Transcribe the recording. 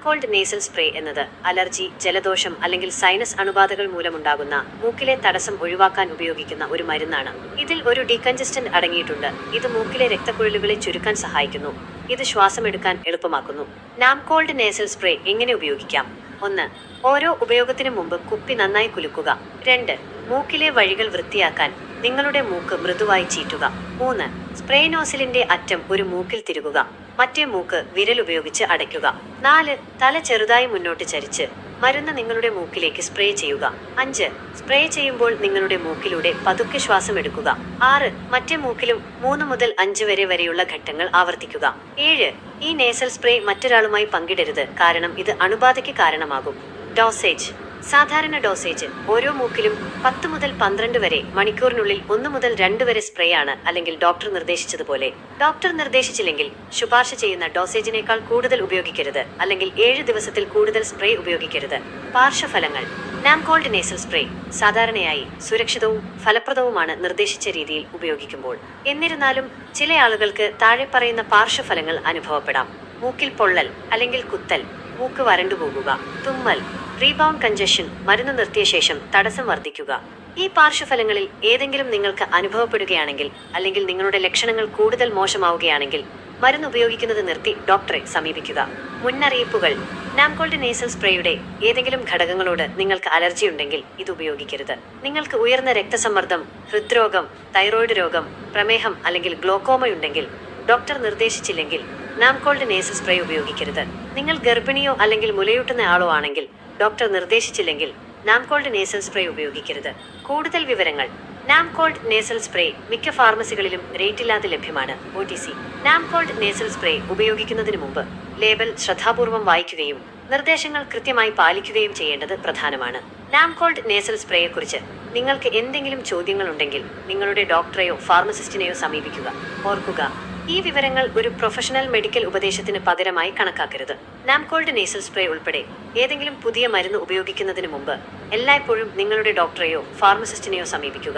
Called nasal spray എന്നത് allergy, ജലദോഷം അല്ലെങ്കിൽ സൈനസ് അണുബാധകൾ മൂലമുണ്ടാകുന്ന മൂക്കിലെ തടസ്സം ഒഴിവാക്കാൻ ഉപയോഗിക്കുന്ന ഒരു മരുന്നാണ്. ഇതിൽ ഒരു ഡീകൺജസ്റ്റന്റ് അടങ്ങിയിട്ടുണ്ട്. ഇത് മൂക്കിലെ രക്തക്കുഴലുകളെ ചുരുക്കാൻ സഹായിക്കുന്നു. ഇത് ശ്വാസമെടുക്കാൻ എളുപ്പമാക്കുന്നു. നാംകോൾഡ് നേസൽ സ്പ്രേ എങ്ങനെ ഉപയോഗിക്കാം? 1. ഓരോ ഉപയോഗത്തിനു മുമ്പ് കുപ്പി നന്നായി കുലുക്കുക. 2. മൂക്കിലെ വഴികൾ വൃത്തിയാക്കാൻ നിങ്ങളുടെ മൂക്ക് മൃദുവായി ചീറ്റുക. 3. സ്പ്രേ നോസിലിന്റെ അറ്റം ഒരു മൂക്കിൽ തിരുകുക. മറ്റേ മൂക്ക് വിരൽ ഉപയോഗിച്ച് അടയ്ക്കുക. 4. തല ചെറുതായി മുന്നോട്ട് ചരിച്ച് മരുന്ന് നിങ്ങളുടെ മൂക്കിലേക്ക് സ്പ്രേ ചെയ്യുക. 5. സ്പ്രേ ചെയ്യുമ്പോൾ നിങ്ങളുടെ മൂക്കിലൂടെ പതുക്കെ ശ്വാസം എടുക്കുക. 6. മറ്റേ മൂക്കിലും 3 മുതൽ 5 വരെയുള്ള ഘട്ടങ്ങൾ ആവർത്തിക്കുക. 7. ഈ നേസൽ സ്പ്രേ മറ്റൊരാളുമായി പങ്കിടരുത്, കാരണം ഇത് അണുബാധയ്ക്ക് കാരണമാകും. ഡോസേജ്. സാധാരണ ഡോസേജ് ഓരോ മൂക്കിലും 10 മുതൽ 12 വരെ മണിക്കൂറിനുള്ളിൽ 1 മുതൽ 2 വരെ സ്പ്രേ ആണ്, അല്ലെങ്കിൽ ഡോക്ടർ നിർദ്ദേശിച്ചതുപോലെ. ഡോക്ടർ നിർദ്ദേശിച്ചില്ലെങ്കിൽ ശുപാർശ ചെയ്യുന്ന ഡോസേജിനേക്കാൾ കൂടുതൽ ഉപയോഗിക്കരുത്, അല്ലെങ്കിൽ 7 ദിവസത്തിൽ കൂടുതൽ സ്പ്രേ ഉപയോഗിക്കരുത്. പാർശ്വഫലങ്ങൾ. നാംകോൾഡ് നേസൽ സ്പ്രേ സാധാരണയായി സുരക്ഷിതവും ഫലപ്രദവുമാണ് നിർദ്ദേശിച്ച രീതിയിൽ ഉപയോഗിക്കുമ്പോൾ. എന്നിരുന്നാലും ചില ആളുകൾക്ക് താഴെ പറയുന്ന പാർശ്വഫലങ്ങൾ അനുഭവപ്പെടാം. മൂക്കിൽ പൊള്ളൽ അല്ലെങ്കിൽ കുത്തൽ, മൂക്ക് വരണ്ടുപോകുക, തുമ്മൽ, റീബൗണ്ട് കഞ്ചഷൻ, മരുന്ന് നിർത്തിയ ശേഷം തടസ്സം വർദ്ധിക്കുക. ഈ പാർശ്വഫലങ്ങളിൽ ഏതെങ്കിലും നിങ്ങൾക്ക് അനുഭവപ്പെടുകയാണെങ്കിൽ, അല്ലെങ്കിൽ നിങ്ങളുടെ ലക്ഷണങ്ങൾ കൂടുതൽ മോശമാവുകയാണെങ്കിൽ മരുന്ന് ഉപയോഗിക്കുന്നത് നിർത്തി ഡോക്ടറെ സമീപിക്കുക. മുന്നറിയിപ്പുകൾ. നാംകോൾഡ് നേസൽ സ്പ്രേയുടെ ഏതെങ്കിലും ഘടകങ്ങളോട് നിങ്ങൾക്ക് അലർജി ഉണ്ടെങ്കിൽ ഇത് ഉപയോഗിക്കരുത്. നിങ്ങൾക്ക് ഉയർന്ന രക്തസമ്മർദ്ദം, ഹൃദ്രോഗം, തൈറോയ്ഡ് രോഗം, പ്രമേഹം അല്ലെങ്കിൽ ഗ്ലോക്കോമയുണ്ടെങ്കിൽ ഡോക്ടർ നിർദ്ദേശിച്ചില്ലെങ്കിൽ നാംകോൾഡ് നേസൽ സ്പ്രേ ഉപയോഗിക്കരുത്. നിങ്ങൾ ഗർഭിണിയോ അല്ലെങ്കിൽ മുലയൂട്ടുന്ന ആളോ ആണെങ്കിൽ ഡോക്ടർ നിർദ്ദേശിച്ചില്ലെങ്കിൽ നാംകോൾഡ് നേസൽ സ്പ്രേ ഉപയോഗിക്കരുത്. കൂടുതൽ വിവരങ്ങൾ. നാംകോൾഡ് നേസൽ സ്പ്രേ മിക്ക ഫാർമസികളിലും റേറ്റില്ലാതെ ലഭ്യമാണ്. OTC. നാംകോൾഡ് നേസൽ സ്പ്രേ ഉപയോഗിക്കുന്നതിന് മുമ്പ് ലേബൽ ശ്രദ്ധാപൂർവം വായിക്കുകയും നിർദ്ദേശങ്ങൾ കൃത്യമായി പാലിക്കുകയും ചെയ്യേണ്ടത് പ്രധാനമാണ്. നാംകോൾഡ് നേസൽ സ്പ്രേയെക്കുറിച്ച് നിങ്ങൾക്ക് എന്തെങ്കിലും ചോദ്യങ്ങളുണ്ടെങ്കിൽ നിങ്ങളുടെ ഡോക്ടറെയോ ഫാർമസിസ്റ്റിനെയോ സമീപിക്കുക. ഓർക്കുക, ഈ വിവരങ്ങൾ ഒരു പ്രൊഫഷണൽ മെഡിക്കൽ ഉപദേശത്തിന് പകരമായി കണക്കാക്കരുത്. നാംകോൾഡ് നേസൽ സ്പ്രേ ഉൾപ്പെടെ ഏതെങ്കിലും പുതിയ മരുന്ന് ഉപയോഗിക്കുന്നതിന് മുമ്പ് എല്ലായ്പ്പോഴും നിങ്ങളുടെ ഡോക്ടറെയോ ഫാർമസിസ്റ്റിനെയോ സമീപിക്കുക.